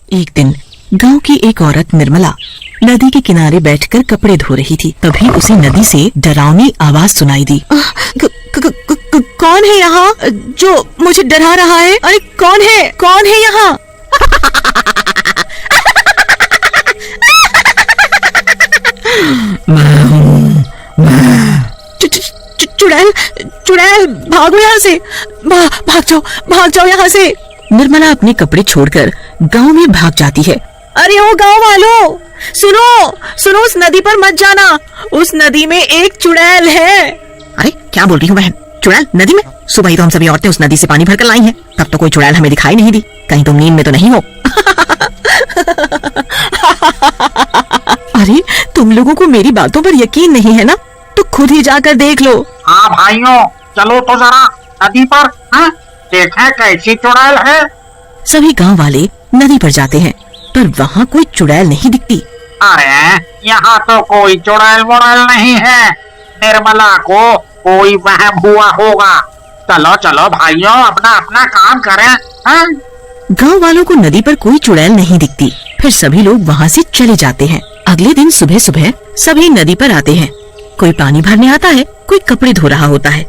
एक दिन गांव की एक औरत निर्मला नदी के किनारे बैठकर कपड़े धो रही थी। तभी उसे नदी से डरावनी आवाज सुनाई दी। कौन है यहाँ जो मुझे डरा रहा है? अरे कौन है यहाँ? चुड़ैल भागो यहाँ से, भाग जाओ यहाँ से। निर्मला अपने कपड़े छोड़कर गांव में भाग जाती है। अरे ओ गांव वालों, सुनो, उस नदी पर मत जाना, उस नदी में एक चुड़ैल है। अरे क्या बोल रही हूँ बहन, चुड़ैल नदी में? सुबह ही तो हम सभी औरतें उस नदी से पानी भरकर लाई हैं, तब तो कोई चुड़ैल हमें दिखाई नहीं दी। कहीं तुम नींद में तो नहीं हो? अरे तुम लोगों को मेरी बातों पर यकीन नहीं है ना, तो खुद ही जाकर देख लो। हाँ भाइयों, चलो तो जरा नदी पर, हाँ देखें कैसी चुड़ैल है। सभी गांव वाले नदी पर जाते हैं, पर वहाँ कोई चुड़ैल नहीं दिखती। अरे यहाँ तो कोई चुड़ैल वुड़ैल नहीं है, निर्मला को कोई वहम हुआ होगा। चलो भाइयों, अपना काम करें। हाँ? गांव वालों को नदी पर कोई चुड़ैल नहीं दिखती। फिर सभी लोग वहाँ से चले जाते हैं। अगले दिन सुबह सुबह सभी नदी पर आते हैं। कोई पानी भरने आता है, कोई कपड़े धो रहा होता है,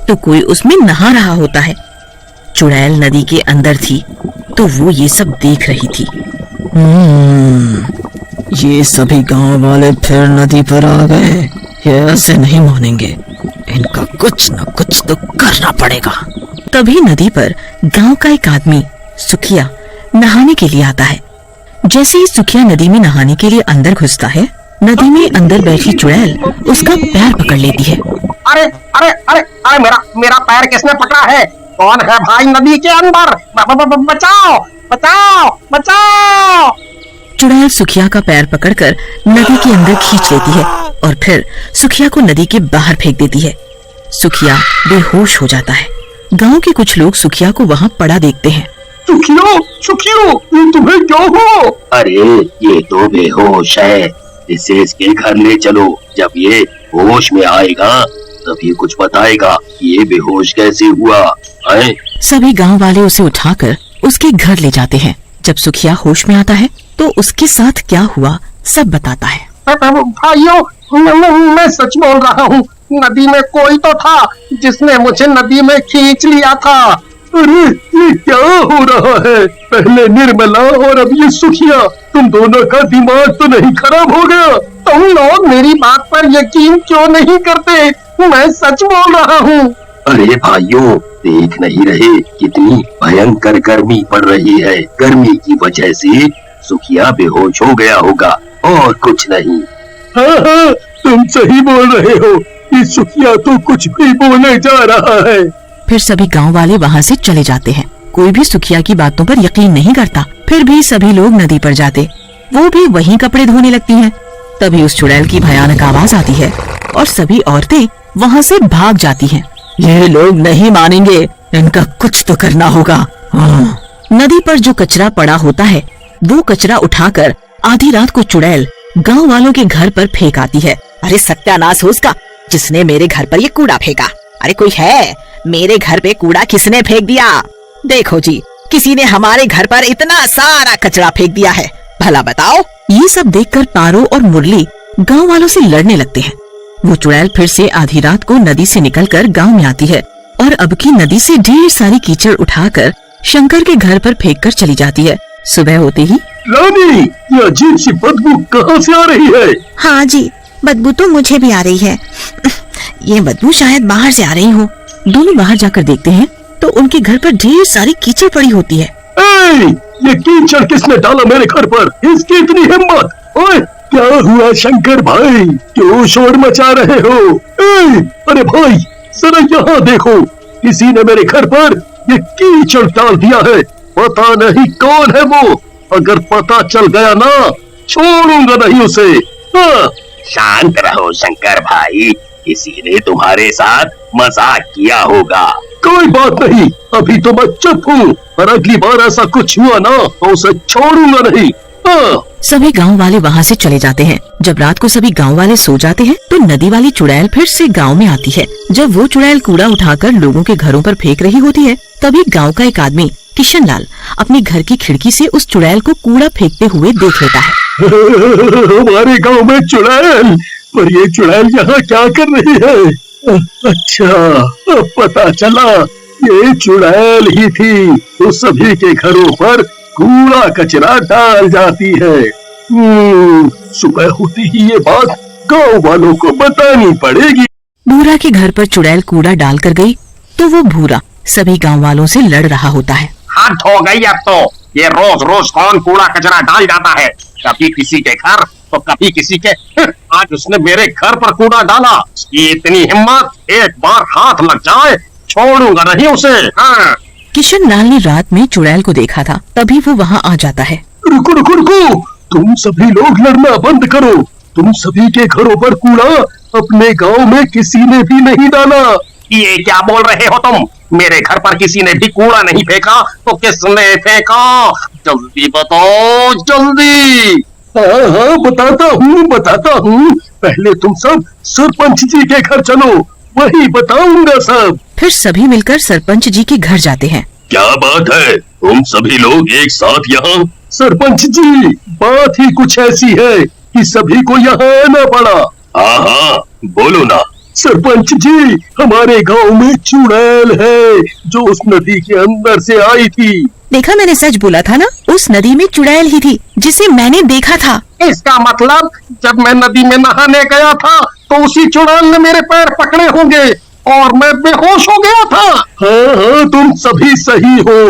तो कोई उसमें नहा रहा होता है। चुड़ैल नदी के अंदर थी, तो वो ये सब देख रही थी। ये सभी गांव वाले फिर नदी पर आ गए, ये ऐसे नहीं मानेंगे, इनका कुछ न कुछ तो करना पड़ेगा। तभी नदी पर गांव का एक आदमी सुखिया नहाने के लिए आता है। जैसे ही सुखिया नदी में नहाने के लिए अंदर घुसता है, नदी में अंदर बैठी चुड़ैल उसका पैर पकड़ लेती है। अरे अरे अरे अरे मेरा पैर किसने पकड़ा है? कौन है भाई नदी के अंदर? बचाओ बचाओ बचाओ। चुड़ैल सुखिया का पैर पकड़कर नदी के अंदर खींच लेती है और फिर सुखिया को नदी के बाहर फेंक देती है। सुखिया बेहोश हो जाता है। गांव के कुछ लोग सुखिया को वहाँ पड़ा देखते हैं। सुखियो, ये तुम्हें क्या हुआ? अरे ये तो बेहोश है, इसे इसके घर ले चलो। जब ये होश में आएगा तभी कुछ बताएगा ये बेहोश कैसे हुआ है। सभी गांव वाले उसे उठाकर उसके घर ले जाते हैं। जब सुखिया होश में आता है तो उसके साथ क्या हुआ सब बताता है। भाइयों, मैं सच बोल रहा हूँ, नदी में कोई तो था जिसने मुझे नदी में खींच लिया था। अरे ये क्या हो रहा है? पहले निर्मला और अब ये सुखिया, तुम दोनों का दिमाग तो नहीं खराब हो गया? तुम लोग मेरी बात पर यकीन क्यों नहीं करते? मैं सच बोल रहा हूँ। अरे भाइयों, देख नहीं रहे कितनी भयंकर गर्मी पड़ रही है। गर्मी की वजह से सुखिया बेहोश हो गया होगा और कुछ नहीं। हाँ, तुम सही बोल रहे हो, ये सुखिया तो कुछ भी बोले जा रहा है। फिर सभी गांव वाले वहाँ से चले जाते हैं। कोई भी सुखिया की बातों पर यकीन नहीं करता। फिर भी सभी लोग नदी पर जाते, वो भी वहीं कपड़े धोने लगती हैं। तभी उस चुड़ैल की भयानक आवाज आती है और सभी औरतें वहाँ से भाग जाती हैं। ये लोग नहीं मानेंगे, इनका कुछ तो करना होगा। नदी पर जो कचरा पड़ा होता है, वो कचरा उठाकर आधी रात को चुड़ैल गांव वालों के घर पर फेंक आती है। अरे सत्यानाश हो उसका, जिसने मेरे घर पर ये कूड़ा फेंका। अरे कोई है? मेरे घर पे कूड़ा किसने फेंक दिया? देखो जी, किसी ने हमारे घर पर इतना सारा कचरा फेंक दिया है, भला बताओ। ये सब देखकर पारो और मुरली गांव वालों से लड़ने लगते हैं। वो चुड़ैल फिर से आधी रात को नदी से निकलकर गांव में आती है और अब की नदी से ढेर सारी कीचड़ उठाकर शंकर के घर पर फेंक कर चली जाती है। सुबह होते ही, रानी, ये अजीब सी बदबू कहाँ से आ रही है? हाँ जी, बदबू तो मुझे भी आ रही है। ये बदबू शायद बाहर से आ रही हो। दोनों बाहर जाकर देखते हैं तो उनके घर पर ढेर सारी कीचड़ पड़ी होती है। ये कीचड़ किसने डाला मेरे घर पर? इसकी इतनी हिम्मत! ओए, क्या हुआ शंकर भाई, क्यों शोर मचा रहे हो? अरे भाई, जरा यहाँ देखो, किसी ने मेरे घर पर ये कीचड़ डाल दिया है। पता नहीं कौन है वो, अगर पता चल गया ना, छोड़ूंगा नहीं उसे। हाँ। शांत रहो शंकर भाई, किसी ने तुम्हारे साथ मजाक किया होगा। कोई बात नहीं, अभी तो मैं चुप हूँ, पर अगली बार ऐसा कुछ हुआ ना तो उसे छोड़ूंगा नहीं। हाँ। सभी गांव वाले वहाँ से चले जाते हैं। जब रात को सभी गांव वाले सो जाते हैं तो नदी वाली चुड़ैल फिर से गांव में आती है। जब वो चुड़ैल कूड़ा उठाकर लोगों के घरों पर फेंक रही होती है, तभी गांव का एक आदमी किशन लाल अपने घर की खिड़की से उस चुड़ैल को कूड़ा फेंकते हुए देख लेता है। हमारे गांव में चुड़ैल, पर ये चुड़ैल यहाँ क्या कर रही है? अच्छा, अब पता चला, ये चुड़ैल ही थी तो सभी के घरों पर कूड़ा कचरा डाल जाती है। सुबह होती ही ये बात गांव वालों को बतानी पड़ेगी। भूरा के घर पर चुड़ैल कूड़ा डाल कर गई तो वो भूरा सभी गांव वालों से लड़ रहा होता है। हद हो गई अब तो, ये रोज रोज कौन कूड़ा कचरा डाल जाता है, कभी किसी के घर तो कभी किसी के। आज उसने मेरे घर पर कूड़ा डाला, इसकी इतनी हिम्मत, एक बार हाथ लग जाए छोड़ूंगा नहीं उसे। हाँ। किशन लाल ने रात में चुड़ैल को देखा था, तभी वो वहाँ आ जाता है। रुको रुको रुको, तुम सभी लोग लड़ना बंद करो। तुम सभी के घरों पर कूड़ा अपने गांव में किसी ने भी नहीं डाला। ये क्या बोल रहे हो तुम? मेरे घर पर किसी ने भी कूड़ा नहीं फेंका तो किसने फेंका? जल्दी बताओ जल्दी। हाँ, बताता हूँ। पहले तुम सब सरपंच जी के घर चलो, वही बताऊंगा सब। फिर सभी मिलकर सरपंच जी के घर जाते हैं। क्या बात है, तुम सभी लोग एक साथ यहाँ? सरपंच जी, बात ही कुछ ऐसी है कि सभी को यहाँ आना पड़ा। हाँ, बोलो ना। सरपंच जी, हमारे गांव में चुड़ैल है जो उस नदी के अंदर से आई थी। देखा, मैंने सच बोला था ना, उस नदी में चुड़ैल ही थी जिसे मैंने देखा था। इसका मतलब जब मैं नदी में नहाने गया था तो उसी चुड़ैल ने मेरे पैर पकड़े होंगे और मैं बेहोश हो गया था। हाँ, तुम सभी सही हो।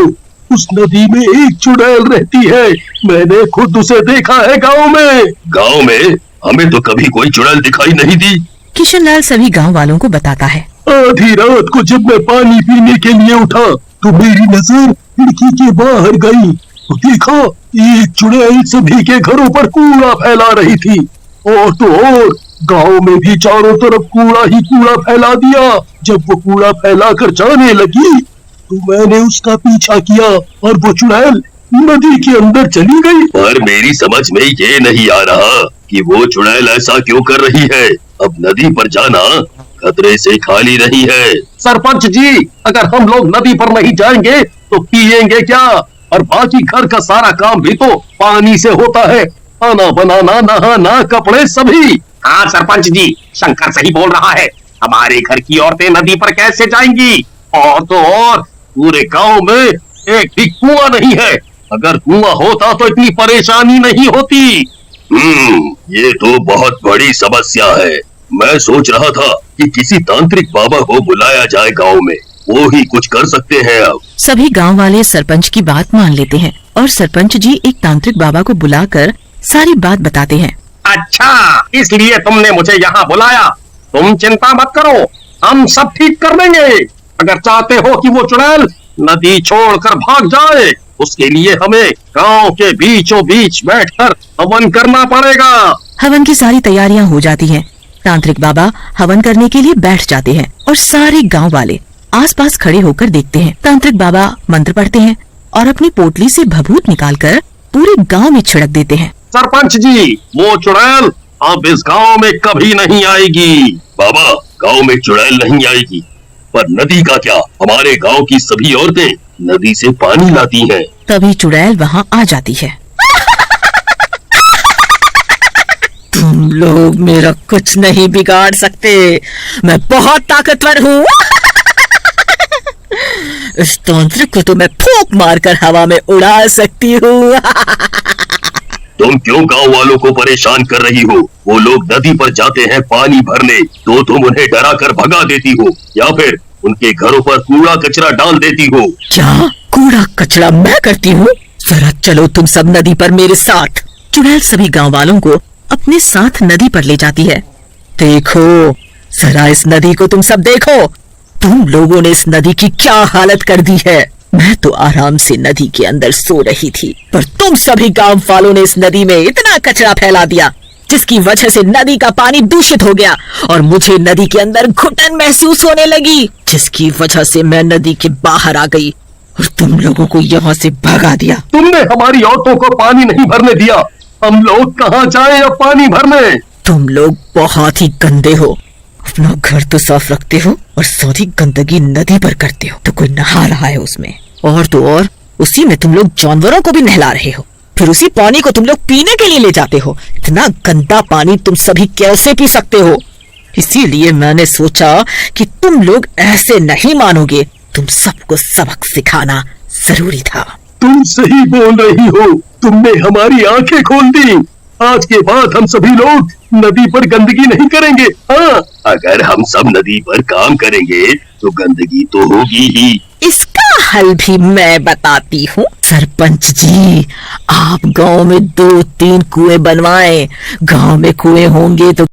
उस नदी में एक चुड़ैल रहती है, मैंने खुद उसे देखा है गांव में। गांव में? हमें तो कभी कोई चुड़ैल दिखाई नहीं दी। किशन लाल सभी गांव वालों को बताता है। आधी रात को जब मैं पानी पीने के लिए उठा तो मेरी नजर खिड़की के बाहर गई तो देखा एक चुड़ैल सभी के घरों पर कूड़ा फैला रही थी। और तो और गांव में भी चारों तरफ कूड़ा ही कूड़ा फैला दिया। जब वो कूड़ा फैला कर जाने लगी तो मैंने उसका पीछा किया और वो चुड़ैल नदी के अंदर चली गई। पर मेरी समझ में ये नहीं आ रहा कि वो चुड़ैल ऐसा क्यों कर रही है। अब नदी पर जाना खतरे से खाली नहीं है। सरपंच जी, अगर हम लोग नदी पर नहीं जाएंगे तो पिएंगे क्या? और बाकी घर का सारा काम भी तो पानी से होता है, खाना बनाना, नहाना, कपड़े सभी। हाँ सरपंच जी, शंकर सही बोल रहा है। हमारे घर की औरतें नदी पर कैसे जाएंगी? और तो और पूरे गांव में एक भी कुआं नहीं है। अगर कुआं होता तो इतनी परेशानी नहीं होती। ये तो बहुत बड़ी समस्या है। मैं सोच रहा था कि किसी तांत्रिक बाबा को बुलाया जाए गांव में, वो ही कुछ कर सकते हैं। अब सभी गांव वाले सरपंच की बात मान लेते हैं और सरपंच जी एक तांत्रिक बाबा को बुलाकर सारी बात बताते हैं। अच्छा, इसलिए तुमने मुझे यहाँ बुलाया। तुम चिंता मत करो, हम सब ठीक कर देंगे। अगर चाहते हो कि वो चुड़ैल नदी छोड़कर भाग जाए, उसके लिए हमें गांव के बीचों बीच बैठकर हवन करना पड़ेगा। हवन की सारी तैयारियां हो जाती हैं। तांत्रिक बाबा हवन करने के लिए बैठ जाते हैं और सारे गांव वाले आसपास खड़े होकर देखते हैं। तांत्रिक बाबा मंत्र पढ़ते हैं और अपनी पोटली से भभूत निकालकर पूरे गांव में छिड़क देते हैं। सरपंच जी, वो चुड़ैल अब इस गांव में कभी नहीं आएगी। बाबा, गांव में चुड़ैल नहीं आएगी, पर नदी का क्या? हमारे गांव की सभी औरतें नदी से पानी लाती हैं। तभी चुड़ैल वहाँ आ जाती है। तुम लोग मेरा कुछ नहीं बिगाड़ सकते, मैं बहुत ताकतवर हूँ। इस तांत्रिक को तो मैं फूंक मारकर हवा में उड़ा सकती हूँ। तुम क्यों गांव वालों को परेशान कर रही हो? वो लोग नदी पर जाते हैं पानी भरने, तो तुम उन्हें डरा कर भगा देती हो या फिर उनके घरों पर कूड़ा कचरा डाल देती हो। क्या कूड़ा कचरा मैं करती हूँ? जरा चलो तुम सब नदी पर मेरे साथ। चुड़ैल सभी गांव वालों को अपने साथ नदी पर ले जाती है। देखो जरा इस नदी को, तुम सब देखो, तुम लोगों ने इस नदी की क्या हालत कर दी है। मैं तो आराम से नदी के अंदर सो रही थी, पर तुम सभी गांव वालों ने इस नदी में इतना कचरा फैला दिया जिसकी वजह से नदी का पानी दूषित हो गया और मुझे नदी के अंदर घुटन महसूस होने लगी, जिसकी वजह से मैं नदी के बाहर आ गई और तुम लोगों को यहाँ से भगा दिया। तुमने हमारी औरतों को पानी नहीं भरने दिया, हम लोग कहाँ जाएं अब पानी भरने? तुम लोग बहुत ही गंदे हो। अपना घर तो साफ रखते हो और सारी गंदगी नदी पर करते हो। तो कोई नहा रहा है उसमें, और तो और उसी में तुम लोग जानवरों को भी नहला रहे हो। फिर उसी पानी को तुम लोग पीने के लिए ले जाते हो। इतना गंदा पानी तुम सभी कैसे पी सकते हो? इसीलिए मैंने सोचा कि तुम लोग ऐसे नहीं मानोगे। तुम सबको सबक सिखाना जरूरी था। तुम सही बोल रही हो, तुमने हमारी आंखें खोल दी। आज के बाद हम सभी लोग नदी पर गंदगी नहीं करेंगे। हाँ, अगर हम सब नदी पर काम करेंगे तो गंदगी तो होगी ही। इसका हल भी मैं बताती हूँ। सरपंच जी, आप गांव में 2-3 कुएं बनवाएं। गांव में कुएं होंगे तो